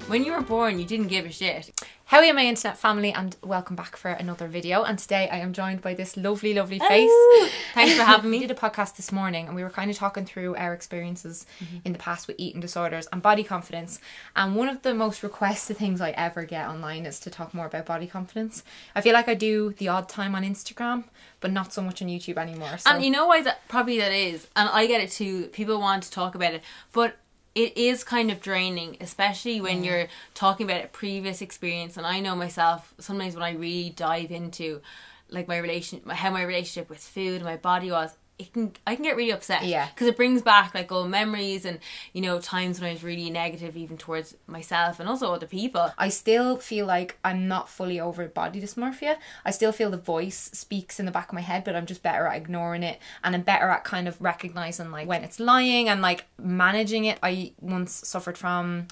When you were born, you didn't give a shit. Howdy my internet family, and welcome back for another video. And today I am joined by this lovely face. Oh, thanks for having me. We did a podcast this morning and we were kind of talking through our experiences in the past with eating disorders and body confidence. And one of the most requested things I ever get online is to talk more about body confidence. I feel like I do the odd time on Instagram, but not so much on YouTube anymore. So. And you know why that is? And I get it too. People want to talk about it, but it is kind of draining, especially when you're talking about a previous experience. And I know myself, sometimes when I really dive into like how my relationship with food and my body was, I can get really upset. Yeah. Because it brings back like old memories and, you know, times when I was really negative even towards myself and also other people. I still feel like I'm not fully over body dysmorphia. I still feel the voice speaks in the back of my head, but I'm just better at ignoring it, and I'm better at kind of recognizing like when it's lying and like managing it. I once suffered from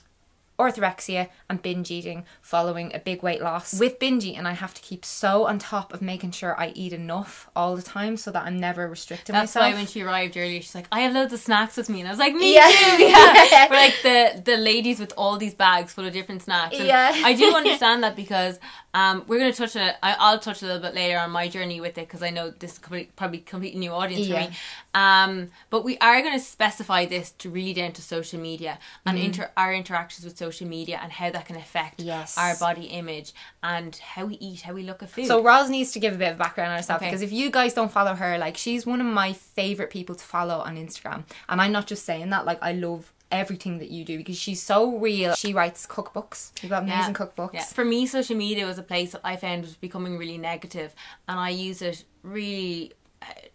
orthorexia and binge eating following a big weight loss. With binge eating, I have to keep so on top of making sure I eat enough all the time so that I'm never restricting myself. That's why when she arrived earlier, she's like, I have loads of snacks with me. And I was like, me too. Yeah. We're like the ladies with all these bags full of different snacks. And I do understand that because we're going to touch on it. I'll touch a little bit later on my journey with it because I know this is probably a completely new audience for me. But we are going to specify this to really down to social media and our interactions with social media and how that can affect our body image and how we eat, how we look at food. So Roz needs to give a bit of background on herself because if you guys don't follow her, like, she's one of my favourite people to follow on Instagram. And I'm not just saying that, like, I love everything that you do because she's so real. She writes cookbooks. You've got amazing cookbooks. Yeah. For me, social media was a place that I found was becoming really negative, and I use it really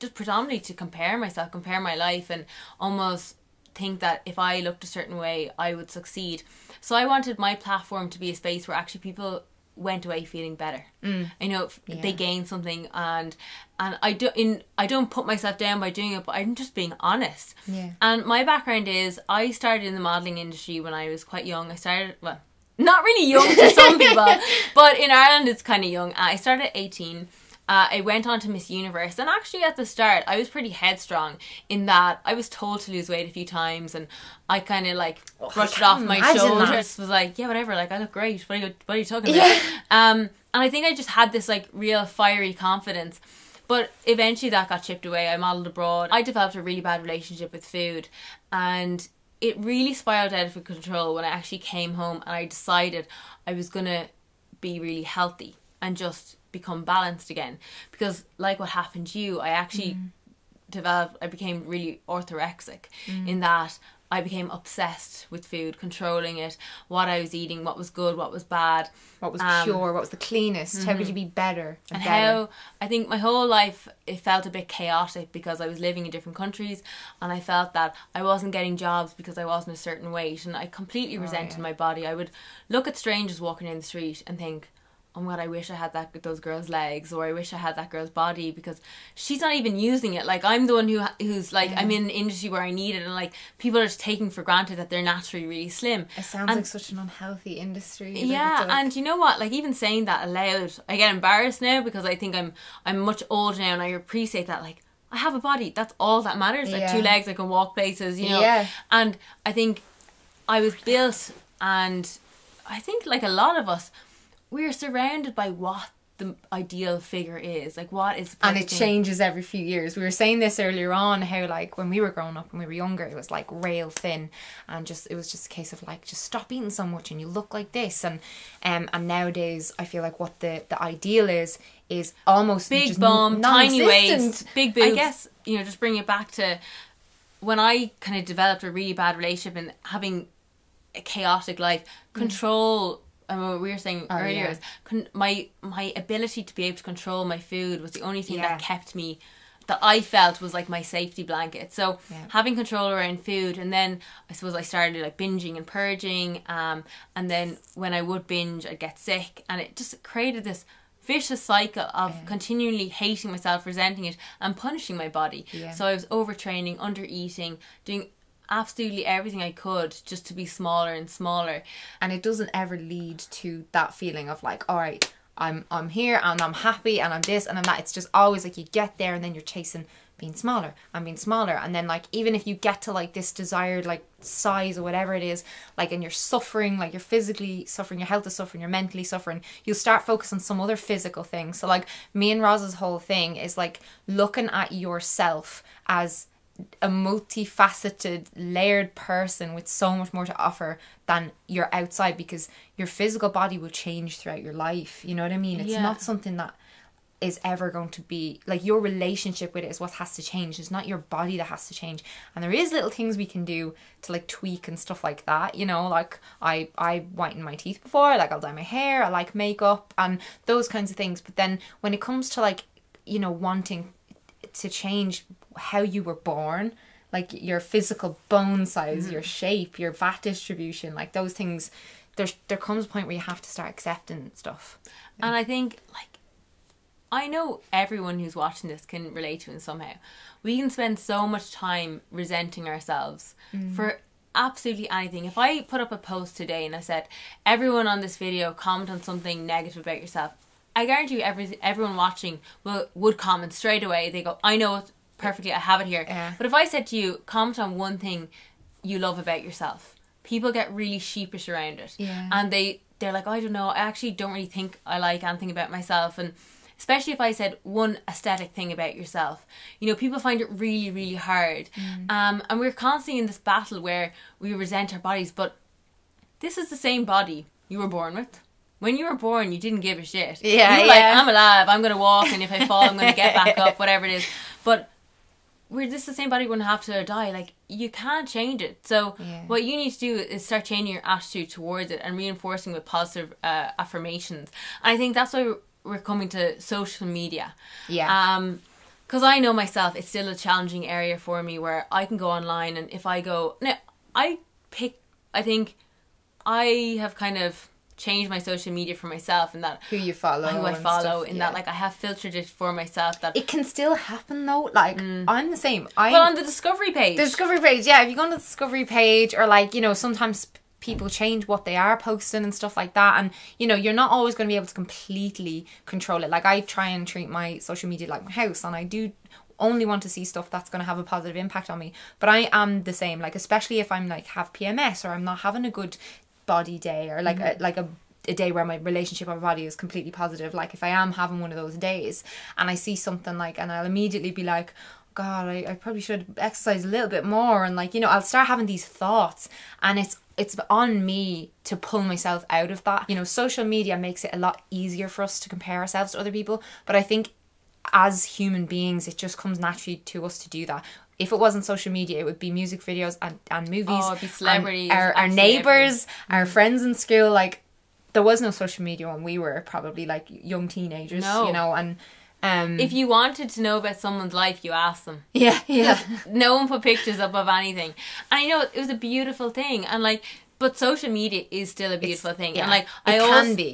just predominantly to compare myself, compare my life, and almost think that if I looked a certain way I would succeed. So I wanted my platform to be a space where actually people went away feeling better. I know they gained something, and I don't put myself down by doing it, but I'm just being honest. And my background is I started in the modelling industry when I was quite young. I started, well, not really young to some people, but in Ireland it's kind of young. I started at 18. I went on to Miss Universe, and actually at the start I was pretty headstrong in that I was told to lose weight a few times, and I kind of like brushed it off my shoulders. Was like, yeah, whatever, like I look great. What are you talking about? And I think I just had this like real fiery confidence. But eventually that got chipped away. I modelled abroad. I developed a really bad relationship with food, and it really spiraled out of control when I actually came home and I decided I was gonna be really healthy and just become balanced again. Because like what happened to you, I actually I became really orthorexic in that I became obsessed with food, controlling it, what I was eating, what was good, what was bad, what was pure, what was the cleanest, how could you be better and how I think my whole life it felt a bit chaotic because I was living in different countries, and I felt that I wasn't getting jobs because I wasn't a certain weight, and I completely resented my body. I would look at strangers walking in the street and think, oh my god, I wish I had those girls' legs, or I wish I had that girl's body, because she's not even using it. Like, I'm the one who's like, I'm in an industry where I need it, and like people are just taking for granted that they're naturally really slim. It sounds like such an unhealthy industry. Yeah, and you know what? Like, even saying that aloud, I get embarrassed now because I think I'm much older now, and I appreciate that. Like, I have a body. That's all that matters. Like 2 legs, I can walk places. You know. And I think I was built, and I think like a lot of us, we're surrounded by what the ideal figure is, like what is, and it changes every few years. We were saying this earlier on, how like when we were growing up and we were younger, it was like rail thin, and it was just a case of like, just stop eating so much and you look like this. And nowadays I feel like what the ideal is almost big just bum, tiny waist, big boobs. I guess, you know, just bring it back to when I kind of developed a really bad relationship and having a chaotic life, control. What we were saying earlier is my ability to be able to control my food was the only thing that kept me, that I felt was like my safety blanket. So having control around food, and then I suppose I started like binging and purging, and then when I would binge I'd get sick, and it just created this vicious cycle of continually hating myself, resenting it, and punishing my body. So I was overtraining, under eating, doing absolutely everything I could just to be smaller and smaller. And it doesn't ever lead to that feeling of like, all right, I'm here and I'm happy and I'm this and I'm that. It's just always like you get there and then you're chasing being smaller and being smaller. And then like, even if you get to like this desired like size or whatever it is, like, and you're suffering, like you're physically suffering, your health is suffering, you're mentally suffering, you'll start focusing on some other physical thing. So like me and Roz's whole thing is like looking at yourself as a multifaceted, layered person with so much more to offer than your outside, because your physical body will change throughout your life. You know what I mean? It's not something that is ever going to be like, your relationship with it is what has to change. It's not your body that has to change. And there is little things we can do to like tweak and stuff like that, you know, like I whitened my teeth before, like I'll dye my hair, I like makeup and those kinds of things. But then when it comes to like, you know, wanting to change how you were born, like your physical bone size, your shape, your fat distribution, like those things, there comes a point where you have to start accepting stuff. And I think, like, I know everyone who's watching this can relate to it somehow. We can spend so much time resenting ourselves for absolutely anything. If I put up a post today and I said, everyone on this video comment on something negative about yourself, I guarantee you everyone watching would comment straight away. They go, I know it perfectly, I have it here. Yeah. But if I said to you, comment on one thing you love about yourself, people get really sheepish around it. Yeah. And they're like, I don't know, I actually don't really think I like anything about myself. And especially if I said one aesthetic thing about yourself, you know, people find it really, really hard. And we're constantly in this battle where we resent our bodies, but this is the same body you were born with. When you were born, you didn't give a shit. Yeah, you were like, I'm alive, I'm going to walk, and if I fall, I'm going to get back up, whatever it is. But this is the same body, we're going to have to die. Like, you can't change it. So what you need to do is start changing your attitude towards it and reinforcing with positive affirmations. And I think that's why we're coming to social media. Yeah. Because I know myself, it's still a challenging area for me where I can go online and if I go... Now, I think I have kind of changed my social media for myself, and that who you follow, who I follow, in that like I have filtered it for myself. That it can still happen though. Like I'm the same. But on the discovery page, yeah. If you go on the discovery page, or like, you know, sometimes people change what they are posting and stuff like that, and you know, you're not always going to be able to completely control it. Like I try and treat my social media like my house, and I do only want to see stuff that's going to have a positive impact on me. But I am the same, like especially if I'm like have PMS, or I'm not having a good body day, or like a day where my relationship with my body is completely positive. Like if I am having one of those days and I see something like, and I'll immediately be like, God, I probably should exercise a little bit more, and like, you know, I'll start having these thoughts, and it's on me to pull myself out of that. You know, social media makes it a lot easier for us to compare ourselves to other people, but I think as human beings it just comes naturally to us to do that. If it wasn't social media, it would be music videos and movies. Oh, it'd be celebrities. Our neighbours, our friends in school. Like, there was no social media when we were probably like young teenagers, you know, and if you wanted to know about someone's life, you asked them. Yeah. No one put pictures up of anything. And you know, it was a beautiful thing. And like, but social media is still a beautiful thing. Yeah, and like,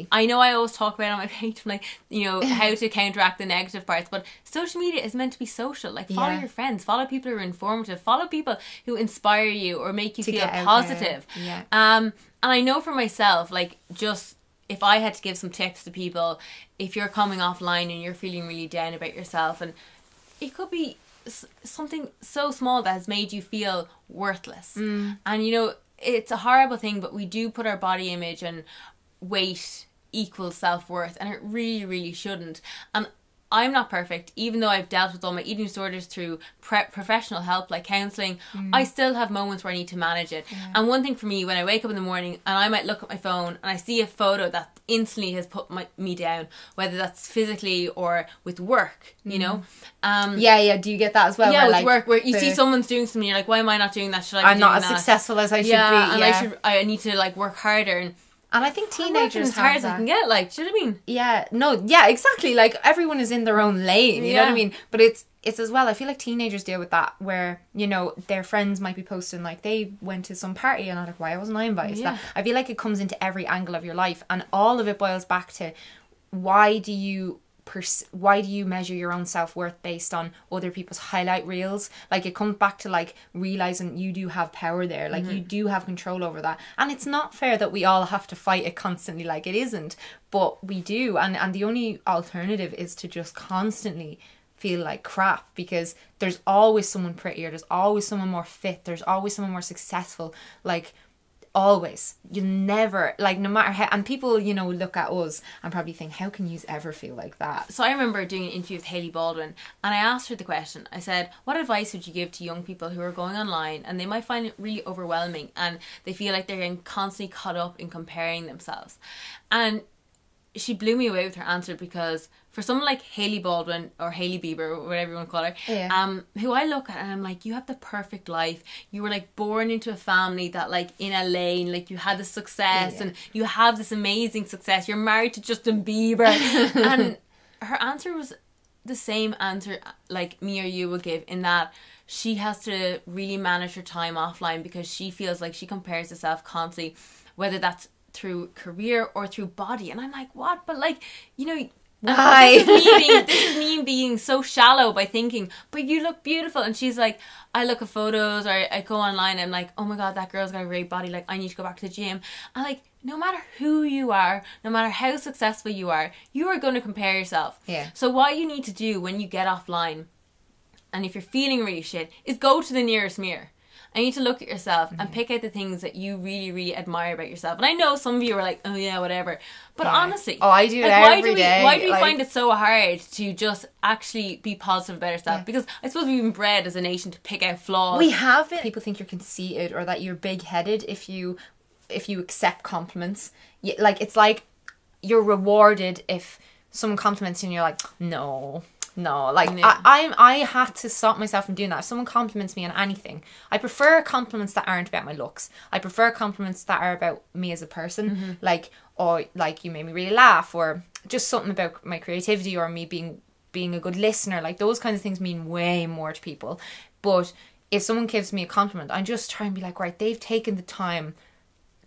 I know I always talk about it on my page, like, you know, how to counteract the negative parts, but social media is meant to be social. Like, follow your friends, follow people who are informative, follow people who inspire you or make you feel positive. Yeah. And I know for myself, like, just if I had to give some tips to people, if you're coming offline and you're feeling really down about yourself, and it could be something so small that has made you feel worthless. And you know, it's a horrible thing, but we do put our body image and weight equals self-worth, and it really, really shouldn't. And I'm not perfect, even though I've dealt with all my eating disorders through professional help like counselling. I still have moments where I need to manage it. And one thing for me, when I wake up in the morning and I might look at my phone and I see a photo that instantly has put me down, whether that's physically or with work, you know. Do you get that as well? Yeah, with like work, where you see someone's doing something, you're like, why am I not doing that? Should I be I'm not as successful as I should be. And I need to like work harder. And I think teenagers as hard as I can get, like, do you know what I mean? Yeah, exactly. Like, everyone is in their own lane, you know what I mean? But it's as well, I feel like teenagers deal with that, where, you know, their friends might be posting, like, they went to some party, and I'm like, why wasn't I invited? Yeah. I feel like it comes into every angle of your life, and all of it boils back to, why do you measure your own self-worth based on other people's highlight reels? Like, it comes back to like realizing you do have power there, like you do have control over that, and it's not fair that we all have to fight it constantly. Like, it isn't, but we do, and the only alternative is to just constantly feel like crap, because there's always someone prettier, there's always someone more fit, there's always someone more successful, like always. You never, like, no matter how, and people, you know, look at us and probably think, how can you ever feel like that? So I remember doing an interview with Hailey Baldwin, and I asked her the question. I said, what advice would you give to young people who are going online and they might find it really overwhelming and they feel like they're getting constantly caught up in comparing themselves? And she blew me away with her answer, because for someone like Hailey Baldwin, or Hailey Bieber, or whatever you want to call her, who I look at and I'm like, you have the perfect life. You were like born into a family that, like, in a lane, like you had the success and you have this amazing success. You're married to Justin Bieber. And her answer was the same answer like me or you would give, in that she has to really manage her time offline, because she feels like she compares herself constantly, whether that's through career or through body. And I'm like, what? But, like, you know, why? This is me being so shallow by thinking, but you look beautiful. And she's like, I look at photos, or I go online and I'm like, oh my god, that girl's got a great body, like I need to go back to the gym. And, like, no matter who you are, no matter how successful you are going to compare yourself. Yeah. So what you need to do when you get offline, and if you're feeling really shit, is go to the nearest mirror. I need to look at yourself and pick out the things that you really, really admire about yourself. And I know some of you are like, oh yeah, whatever. But honestly, I do, like, every day. Why do we find it so hard to just actually be positive about ourselves? Because I suppose we've been bred as a nation to pick out flaws. We have it. People think you're conceited, or that you're big-headed if you accept compliments. Like, it's like you're rewarded if someone compliments you and you're like, no, like, I had to stop myself from doing that. If someone compliments me on anything, I prefer compliments that aren't about my looks. I prefer compliments that are about me as a person, like, or like, you made me really laugh, or just something about my creativity, or me being a good listener. Like, those kinds of things mean way more to people. But if someone gives me a compliment, I just try and be like, right, they've taken the time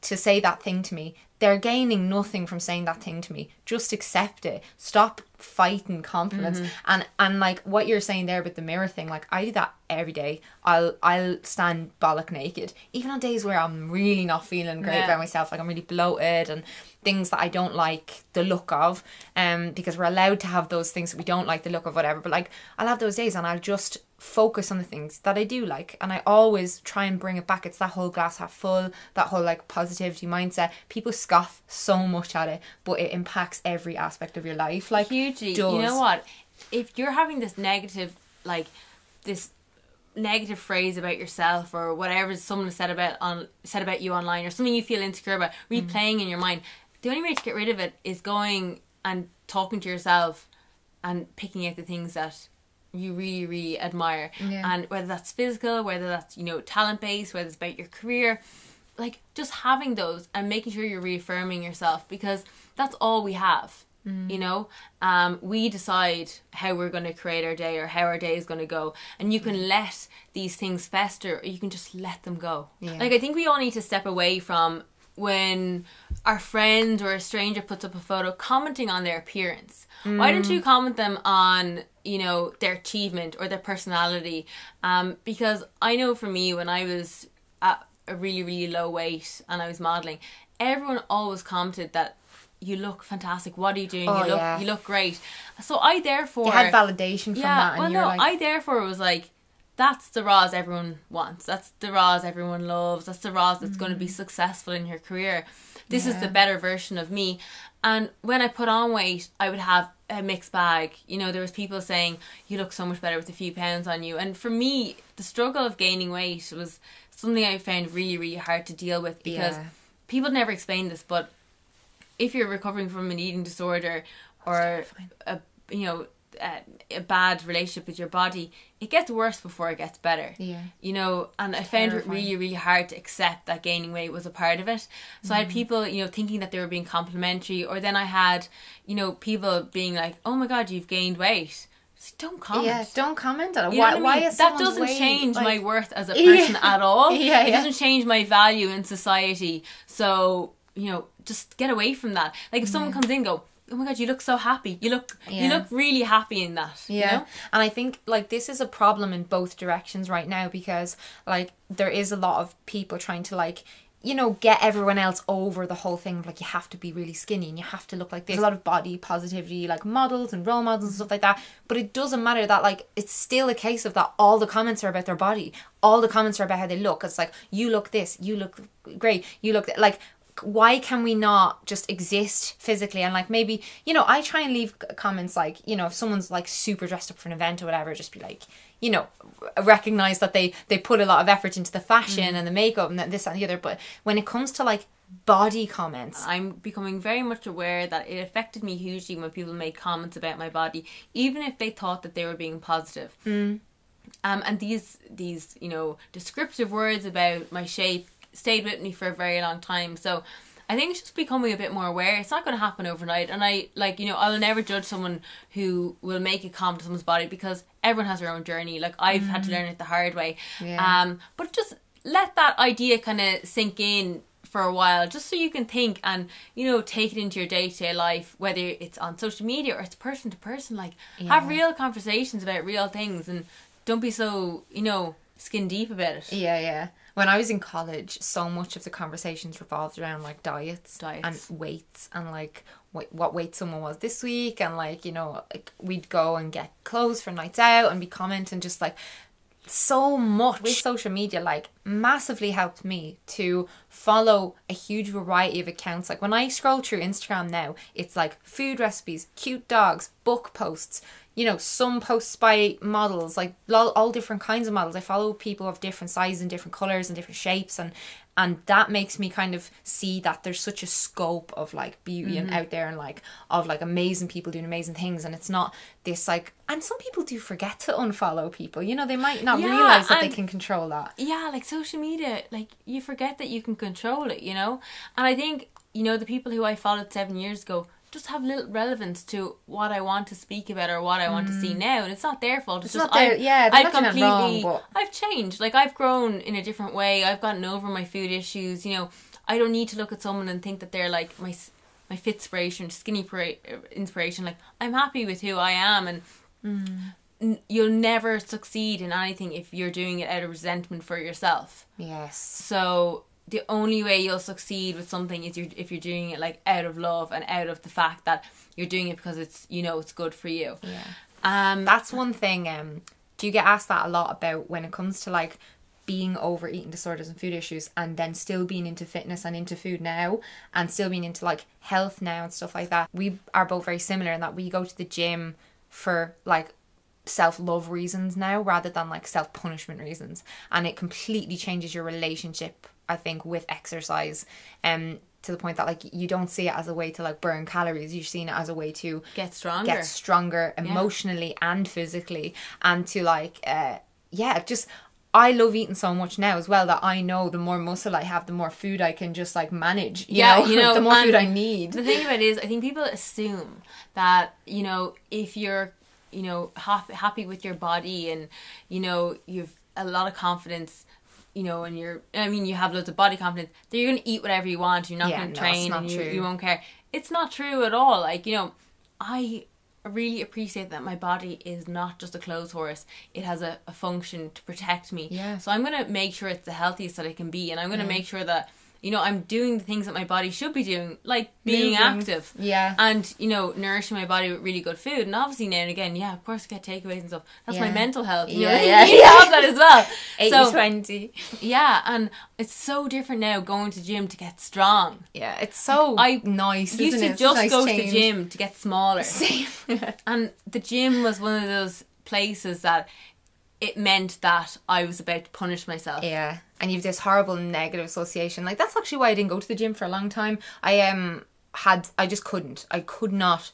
to say that thing to me. They're gaining nothing from saying that thing to me. Just accept it. Stop fighting compliments. And like what you're saying there about the mirror thing, like, I do that every day. I'll stand bollock naked, even on days where I'm really not feeling great about myself, like I'm really bloated and things that I don't like the look of, because we're allowed to have those things that we don't like the look of, whatever. But, like, I'll have those days and I'll just focus on the things that I do like, and I always try and bring it back. It's that whole glass half full, that whole, like, positivity mindset. People scoff so much at it, but it impacts every aspect of your life, like, hugely. You know what, if you're having this negative, like, this negative phrase about yourself, or whatever someone said about you online, or something you feel insecure about, replaying in your mind, the only way to get rid of it is going and talking to yourself and picking out the things that you really, really admire. And whether that's physical, whether that's, you know, talent based, whether it's about your career, like, just having those and making sure you're reaffirming yourself, because that's all we have. You know, we decide how we're going to create our day, or how our day is going to go, and you can let these things fester, or you can just let them go. Like, I think we all need to step away from when our friend or a stranger puts up a photo commenting on their appearance. Why don't you comment them on, you know, their achievement or their personality? Because I know for me, when I was at a really, really low weight and I was modelling, everyone always commented that you look fantastic, what are you doing, you look great. So I therefore... You had validation from that. And I therefore was like, that's the Roz everyone wants. That's the Roz everyone loves. That's the Roz that's going to be successful in her career. This is the better version of me. And when I put on weight, I would have a mixed bag. You know, there was people saying, you look so much better with a few pounds on you. And for me, the struggle of gaining weight was something I found really, really hard to deal with, because people never explain this, but if you're recovering from an eating disorder, or a bad relationship with your body, it gets worse before it gets better. You know, and I found it really, really hard to accept that gaining weight was a part of it. So I had people, you know, thinking that they were being complimentary, or then I had, you know, people being like, oh my god, you've gained weight. Just don't comment. Don't comment on it. Why is that doesn't change my worth as a person at all. It doesn't change my value in society. So, you know, just get away from that. Like, if someone comes in and go, oh my god, you look so happy, you look really happy in that, you know? And I think, like, this is a problem in both directions right now, because, like, there is a lot of people trying to, like, you know, get everyone else over the whole thing of like, you have to be really skinny and you have to look like this. There's a lot of body positivity, like models and role models and stuff like that. But it doesn't matter that, like, it's still a case of that all the comments are about their body. All the comments are about how they look. It's like, you look this, you look great, you look like, why can we not just exist physically? And like, maybe, you know, I try and leave comments like, you know, if someone's like super dressed up for an event or whatever, just be like, you know, recognize that they put a lot of effort into the fashion and the makeup and this and the other. But when it comes to like body comments, I'm becoming very much aware that it affected me hugely when people made comments about my body, even if they thought that they were being positive. And these you know, descriptive words about my shape stayed with me for a very long time. So I think it's just becoming a bit more aware. It's not going to happen overnight. And I, like, you know, I'll never judge someone who will make a comment to someone's body, because everyone has their own journey. Like, I've had to learn it the hard way. But just let that idea kind of sink in for a while, just so you can think and, you know, take it into your day-to-day life, whether it's on social media or it's person to person. Like, have real conversations about real things and don't be so, you know, skin deep about it. When I was in college, so much of the conversations revolved around like diets and weights and like what weight someone was this week, and like, you know, like we'd go and get clothes for nights out and be commenting just like so much. With social media, like, massively helped me to follow a huge variety of accounts. Like, when I scroll through Instagram now, it's like food recipes, cute dogs, book posts, you know, some posts by models, like all different kinds of models. I follow people of different sizes and different colours and different shapes, and that makes me kind of see that there's such a scope of like beauty and out there, and like of like amazing people doing amazing things. And it's not this like, and some people do forget to unfollow people, you know, they might not realise that they can control that. Like social media, like, you forget that you can control it, you know. And I think, you know, the people who I followed 7 years ago just have little relevance to what I want to speak about or what I want to see now, and it's not their fault. It's just not their, I've completely wrong, but I've changed. Like, I've grown in a different way. I've gotten over my food issues. You know, I don't need to look at someone and think that they're like my fit inspiration, skinny inspiration. Like, I'm happy with who I am, and you'll never succeed in anything if you're doing it out of resentment for yourself. Yes. So the only way you'll succeed with something is if you're doing it like out of love and out of the fact that you're doing it because it's, you know, it's good for you. That's one thing. Do you get asked that a lot about when it comes to like being over eating disorders and food issues, and then still being into fitness and into food now, and still being into like health now and stuff like that? We are both very similar in that we go to the gym for like self-love reasons now rather than like self-punishment reasons, and it completely changes your relationship, I think, with exercise, to the point that like you don't see it as a way to like burn calories. You're seeing it as a way to get stronger emotionally and physically, and to like just, I love eating so much now as well that I know the more muscle I have, the more food I can just like manage, you know, the more food I need. The thing about it is, I think people assume that, you know, if you're, you know, happy with your body and, you know, you've a lot of confidence, you know, and you have loads of body confidence, that you're going to eat whatever you want, you're not going to train, and you won't care. It's not true at all. Like, you know, I really appreciate that my body is not just a clothes horse. It has a function to protect me. So I'm going to make sure it's the healthiest that it can be, and I'm going to make sure that, you know, I'm doing the things that my body should be doing, like being active. And, you know, nourishing my body with really good food. And obviously now and again, of course, get takeaways and stuff. That's my mental health. You know, you have that as well. 80-20. And it's so different now going to the gym to get strong. It's so nice, isn't it? Used to just go to the gym to get smaller. Same. And the gym was one of those places that it meant that I was about to punish myself. And you've this horrible negative association. Like, that's actually why I didn't go to the gym for a long time. I could not,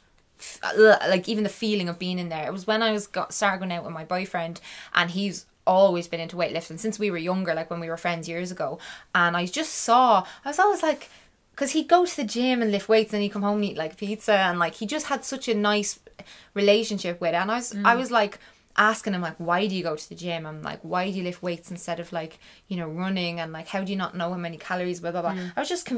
like, even the feeling of being in there. It was when I started going out with my boyfriend, and he's always been into weightlifting since we were younger, like when we were friends years ago. And I was always like, because he'd go to the gym and lift weights, and he'd come home and eat like pizza, and like he just had such a nice relationship with it. And I was like asking him, like, why do you go to the gym? I'm like, why do you lift weights instead of like, you know, running? And like, how do you not know how many calories, blah blah blah. I was just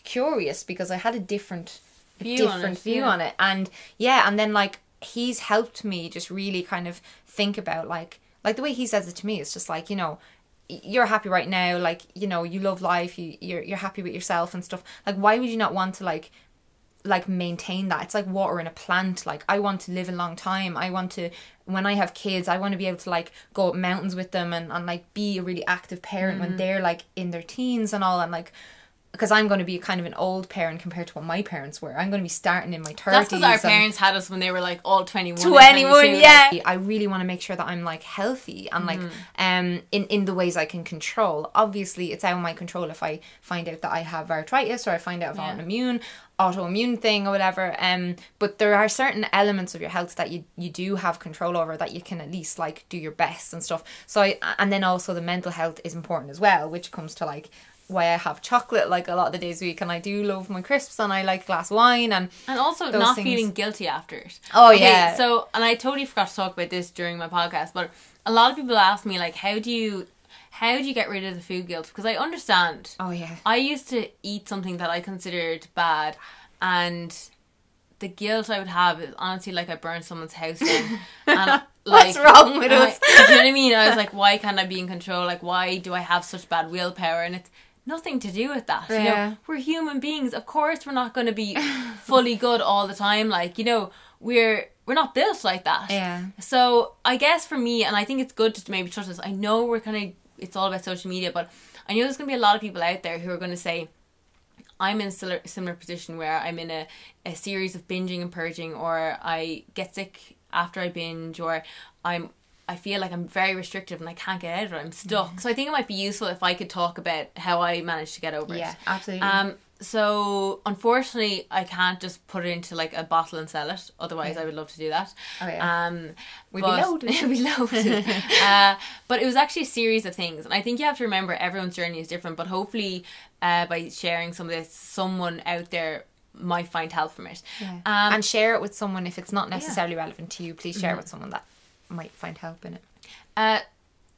curious because I had a different view on it. And and then like he's helped me just really kind of think about like the way he says it to me. It's just like, you know, you're happy right now, like, you know, you love life, you're happy with yourself and stuff. Like, why would you not want to like maintain that? It's like water in a plant. Like, I want to live a long time. I want to, when I have kids, I want to be able to like go up mountains with them and like be a really active parent when they're like in their teens and all. And like, because I'm going to be kind of an old parent compared to what my parents were. I'm going to be starting in my 30s. That's because our parents had us when they were like all 21. 21, yeah. I really want to make sure that I'm like healthy and like in the ways I can control. Obviously, it's out of my control if I find out that I have arthritis or I find out if I have an autoimmune thing or whatever. But there are certain elements of your health that you do have control over, that you can at least like do your best and stuff. So and then also the mental health is important as well, which comes to like why I have chocolate like a lot of the days a week, and I do love my crisps and I like a glass of wine and also not feeling guilty after it. Oh yeah. So, and I totally forgot to talk about this during my podcast, but a lot of people ask me like, how do you get rid of the food guilt? Because I understand. Oh yeah. I used to eat something that I considered bad, and the guilt I would have is honestly like I burned someone's house down. And what's wrong with us? You know what I mean? I was like, why can't I be in control? Like, why do I have such bad willpower? And it's nothing to do with that. Yeah. You know, we're human beings. Of course we're not going to be fully good all the time. Like, you know, we're not built like that. Yeah. So I guess for me, and I think it's good to maybe touch this, I know we're kind of, it's all about social media, but I know there's going to be a lot of people out there who are going to say, I'm in a similar position where I'm in a series of binging and purging, or I get sick after I binge, or I feel like I'm very restrictive and I can't get out of it. I'm stuck. So I think it might be useful if I could talk about how I managed to get over it. Yeah, absolutely. So unfortunately I can't just put it into like a bottle and sell it. Otherwise I would love to do that. Oh yeah. We'd be loaded. But it was actually a series of things. And I think you have to remember everyone's journey is different. But hopefully by sharing some of this, someone out there might find help from it. Yeah. And share it with someone if it's not necessarily relevant to you. Please share it with someone that might find help in it.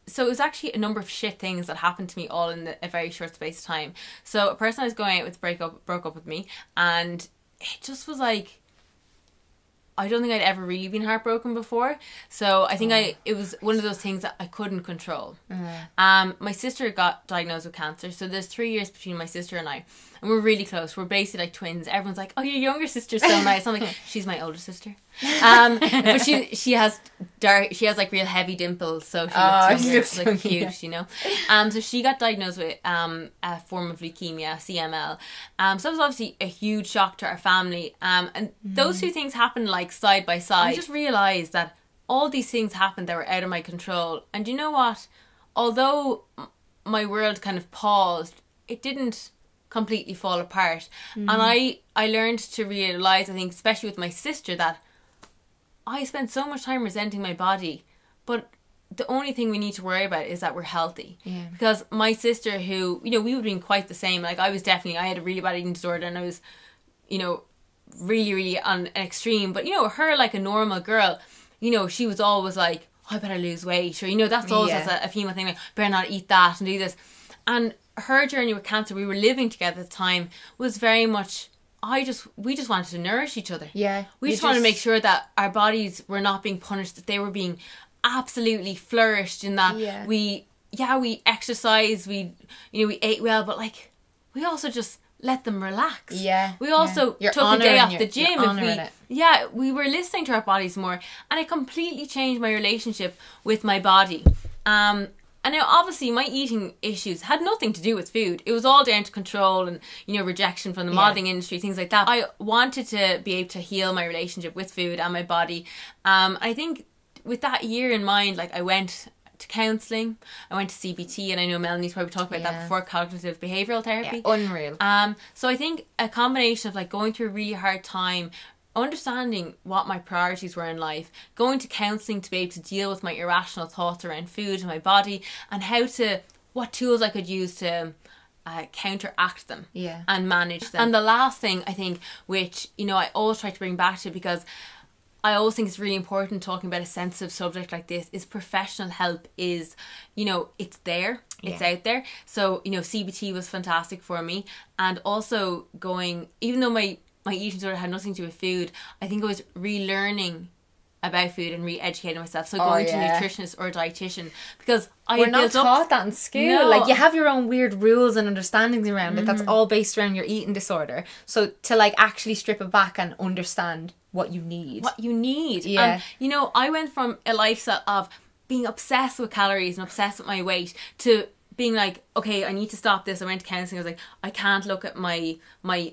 So it was actually a number of shit things that happened to me all in a very short space of time. So a person I was going out with broke up with me, and it just was like, I don't think I'd ever really been heartbroken before. So I think it was one of those things that I couldn't control. My sister got diagnosed with cancer, so there's 3 years between my sister and I, and we're really close. We're basically like twins. Everyone's like, oh, your younger sister's so nice. I'm like, she's my older sister. But she has like real heavy dimples, so she looks like so cute, you know. So she got diagnosed with a form of leukemia, CML. So it was obviously a huge shock to our family. And those two things happened like side by side. I just realised that all these things happened that were out of my control. And you know what? Although my world kind of paused, it didn't completely fall apart. And I learned to realise, I think, especially with my sister, that I spent so much time resenting my body, but the only thing we need to worry about is that we're healthy. Yeah. Because my sister, who, you know, we would have been quite the same. Like, I had a really bad eating disorder, and I was, you know, really, really on an extreme. But, you know, her, like a normal girl, you know, she was always like, oh, I better lose weight. Or, you know, that's always a female thing, like, better not eat that and do this. And her journey with cancer, we were living together at the time, was very much, we just wanted to nourish each other. Yeah. We just wanted to make sure that our bodies were not being punished, that they were being absolutely flourished, in that we exercised, we ate well, but like, we also just let them relax. Yeah. We also took a day off the gym. We were listening to our bodies more, and it completely changed my relationship with my body. And now, obviously, my eating issues had nothing to do with food. It was all down to control and, you know, rejection from the modelling industry, things like that. I wanted to be able to heal my relationship with food and my body. I think with that year in mind, like, I went to counselling, I went to CBT, and I know Melanie's probably talked about that before, cognitive behavioural therapy. Yeah, unreal. So I think a combination of, like, going through a really hard time, understanding what my priorities were in life, going to counselling to be able to deal with my irrational thoughts around food and my body, and what tools I could use to counteract them and manage them. And the last thing, I think, which, you know, I always try to bring back to, because I always think it's really important talking about a sensitive subject like this, is professional help is, you know, it's there. It's out there. So, you know, CBT was fantastic for me. And also going, even though my eating disorder had nothing to do with food, I think I was relearning about food and re-educating myself. So going to a nutritionist or a dietitian, because we're not taught that in school. No. Like, you have your own weird rules and understandings around it. That's all based around your eating disorder. So to like actually strip it back and understand what you need. Yeah. And, I went from a lifestyle of being obsessed with calories and obsessed with my weight to being like, okay, I need to stop this. I went to counselling. I was like, I can't look at my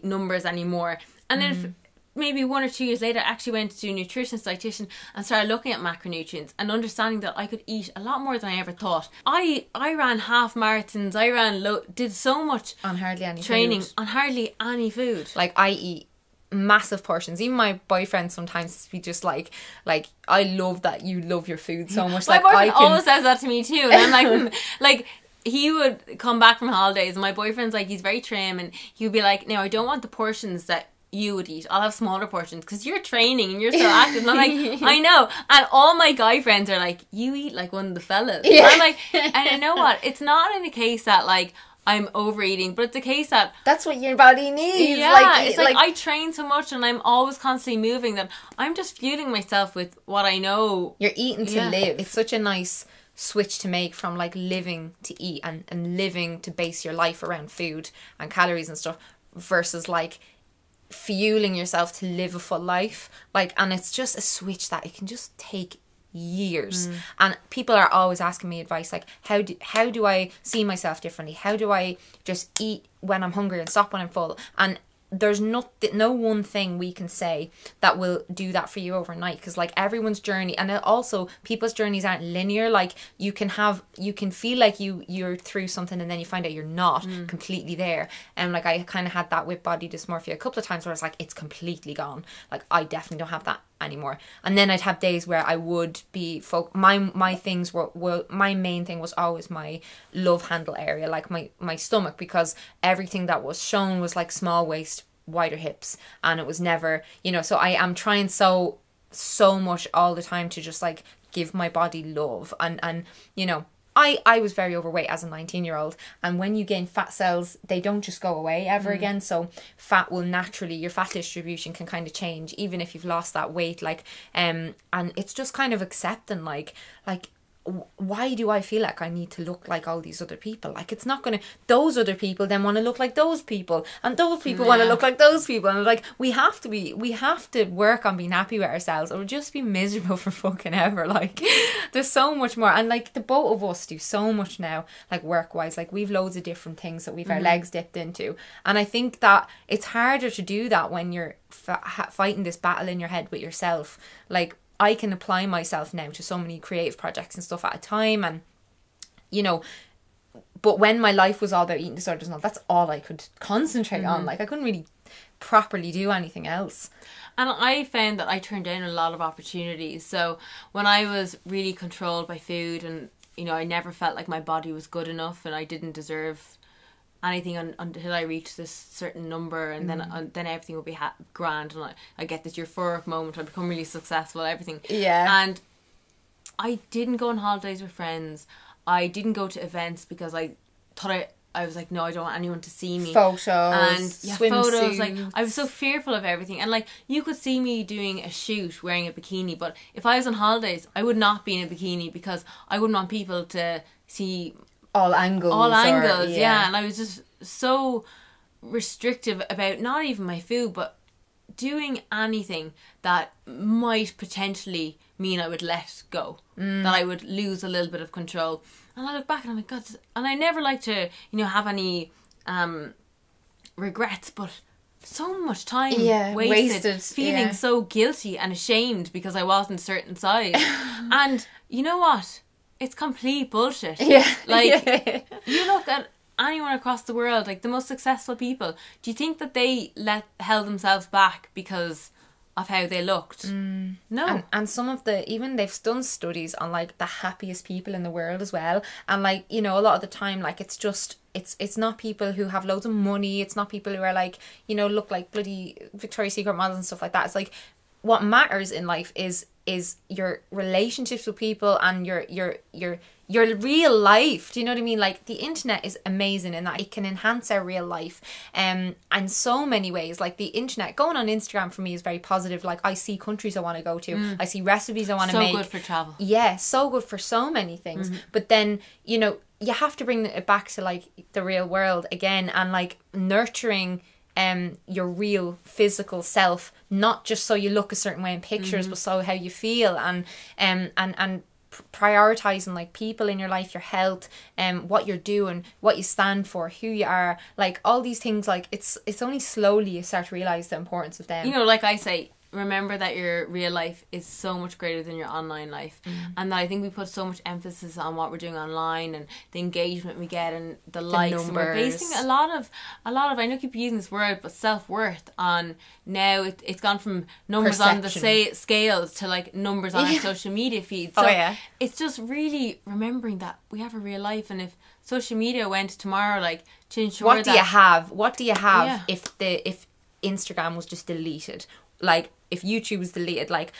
numbers anymore. And then maybe 1 or 2 years later, I actually went to a nutritionist, dietitian, and started looking at macronutrients and understanding that I could eat a lot more than I ever thought. I ran half marathons. I did so much on hardly any training food. on hardly any food. Like, I eat massive portions. Even my boyfriend sometimes be just like I love that you love your food so much. My like, boyfriend always says that to me too, and I'm like he would come back from holidays and my boyfriend's like, he's very trim, and he would be like, no, I don't want the portions that you would eat. I'll have smaller portions because you're training and you're so active. And I'm like, I know. And all my guy friends are like, you eat like one of the fellas. And I'm like, and you know what? It's not in a case that like I'm overeating, but it's a case that that's what your body needs. Yeah, it's like I train so much and I'm always constantly moving that I'm just fueling myself with what I know. You're eating to live. It's such a nice switch to make from like living to eat and living to base your life around food and calories and stuff versus like fueling yourself to live a full life. Like, and it's just a switch that it can just take years. And people are always asking me advice like, how do I see myself differently? How do I just eat when I'm hungry and stop when I'm full? And there's no one thing we can say that will do that for you overnight, because like everyone's journey, and also people's journeys aren't linear. Like you can feel like you're through something and then you find out you're not completely there. And like I kind of had that with body dysmorphia a couple of times where I was like, it's completely gone, like I definitely don't have that anymore. And then I'd have days where I would be my things were my main thing was always my love handle area, like my stomach, because everything that was shown was like small waist, wider hips, and it was never, so I am trying so much all the time to just like give my body love. And I was very overweight as a 19-year-old, and when you gain fat cells, they don't just go away ever again. So fat will naturally, your fat distribution can kind of change even if you've lost that weight. Like, and it's just kind of accepting like why do I feel like I need to look like all these other people? Like, it's not gonna, those other people then want to look like those people, and those people want to look like those people, and like we have to work on being happy with ourselves, or we'll just be miserable for fucking ever. Like, there's so much more, and like the both of us do so much now, like work wise. Like, we've loads of different things that we've our legs dipped into, and I think that it's harder to do that when you're fighting this battle in your head with yourself. Like, I can apply myself now to so many creative projects and stuff at a time, and but when my life was all about eating disorders and all, that's all I could concentrate on. Like, I couldn't really properly do anything else. And I found that I turned down a lot of opportunities. So when I was really controlled by food, and I never felt like my body was good enough and I didn't deserve anything until I reach this certain number, and then everything will be grand, and I get this euphoric moment, I become really successful, everything. Yeah. And I didn't go on holidays with friends. I didn't go to events because I thought I was like, no, I don't want anyone to see me. Photos, and photos. Like, swimsuits. I was so fearful of everything, and like you could see me doing a shoot wearing a bikini, but if I was on holidays, I would not be in a bikini because I wouldn't want people to see all angles, yeah. And I was just so restrictive about not even my food, but doing anything that might potentially mean I would let go, that I would lose a little bit of control. And I look back and I'm like, God, and I never like to have any regrets, but so much time wasted feeling so guilty and ashamed because I wasn't a certain size. And you know what? It's complete bullshit. Yeah. Like, you look at anyone across the world, like the most successful people, do you think that they held themselves back because of how they looked? No. And some of even they've done studies on like the happiest people in the world as well. And like, a lot of the time, like it's not people who have loads of money. It's not people who are like, look like bloody Victoria's Secret models and stuff like that. It's like, what matters in life is is your relationships with people and your real life. Do you know what I mean? Like, the internet is amazing in that it can enhance our real life in so many ways. Like, the internet, going on Instagram for me is very positive. Like, I see countries I want to go to. I see recipes I want to make. So good for travel. Yeah, so good for so many things. But then, you know, you have to bring it back to, like, the real world again, and, like, nurturing your real physical self, not just so you look a certain way in pictures, but so how you feel, and prioritizing, like, people in your life, your health, what you're doing, what you stand for, who you are, like, all these things. Like, it's only slowly you start to realize the importance of them. You know, like I say, remember that your real life is so much greater than your online life, and that I think we put so much emphasis on what we're doing online and the engagement we get and the likes, numbers. and we're basing a lot of I know I keep using this word, but self-worth on now it's gone from numbers on the scales to, like, numbers on our social media feeds. So it's just really remembering that we have a real life, and if social media went tomorrow, like, to ensure what do you have if Instagram was just deleted, like, if YouTube was deleted, like,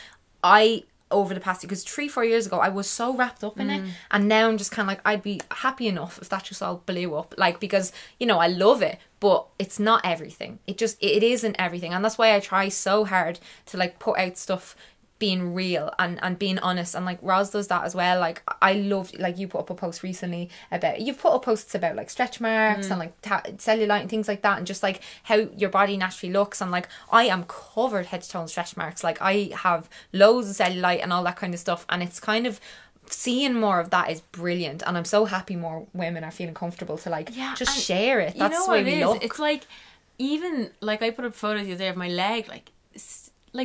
I, over the past, because 3-4 years ago I was so wrapped up in it, and now I'm just kind of like, I'd be happy enough if that just all blew up, like, because, you know, I love it, but it's not everything. It isn't everything, and that's why I try so hard to, like, put out stuff being real and being honest, and, like, Roz does that as well. Like, I love, like, you put up a post recently about, you've put up posts about, like, stretch marks and, like, cellulite and things like that, and just, like, how your body naturally looks, and, like, I am covered head to toe in stretch marks. Like, I have loads of cellulite and all that kind of stuff, and it's kind of, seeing more of that is brilliant, and I'm so happy more women are feeling comfortable to, like, just share it. That's the way we look. It's like, even, like, I put up photos the other day of my leg, like,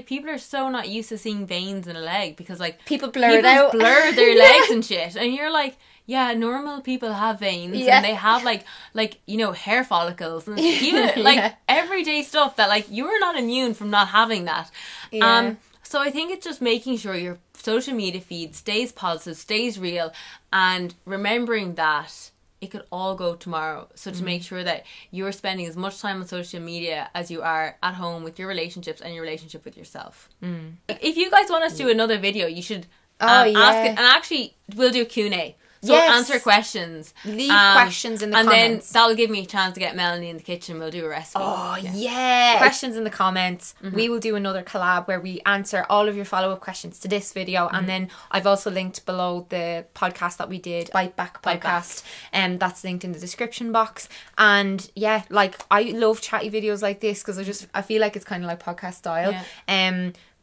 people are so not used to seeing veins in a leg, because, like, people blur their legs and shit, and you're like, yeah, normal people have veins, and they have, like, you know, hair follicles, and even like everyday stuff that, like, you're not immune from not having that. So I think it's just making sure your social media feed stays positive, stays real, and remembering that it could all go tomorrow. So to make sure that you're spending as much time on social media as you are at home with your relationships and your relationship with yourself. If you guys want us to do another video, you should ask it, and actually we'll do a Q&A. So answer questions. Leave questions in the comments. And then that'll give me a chance to get Melanie in the kitchen. We'll do a recipe. Oh, yeah. Questions in the comments. We will do another collab where we answer all of your follow-up questions to this video. And then I've also linked below the podcast that we did, Bite Back Podcast. And that's linked in the description box. And yeah, like, I love chatty videos like this, because I feel like it's kind of like podcast style.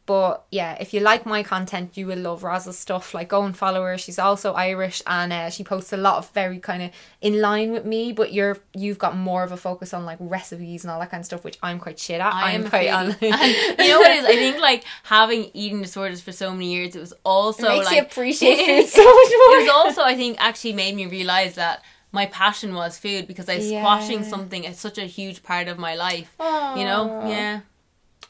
But yeah, if you like my content, you will love Roz's stuff. Like, go and follow her. She's also Irish, and she posts a lot of very kind of in line with me, but you've got more of a focus on, like, recipes and all that kind of stuff, which I'm quite shit at. I'm quite on. You know what it is? I think, like, having eating disorders for so many years, it was also, it makes like, you appreciate food so much more. It was also, I think, actually made me realise that my passion was food, because I was squashing something. It's such a huge part of my life. You know?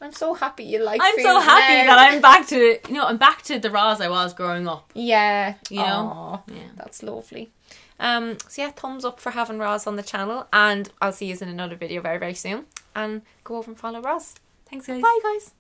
I'm so happy you like I'm food so happy now. that I'm back to, I'm back to the Roz I was growing up. Yeah. You know? Yeah. That's lovely. So yeah, thumbs up for having Roz on the channel, and I'll see you in another video very, very soon. And go over and follow Roz. Thanks, guys. Bye, guys.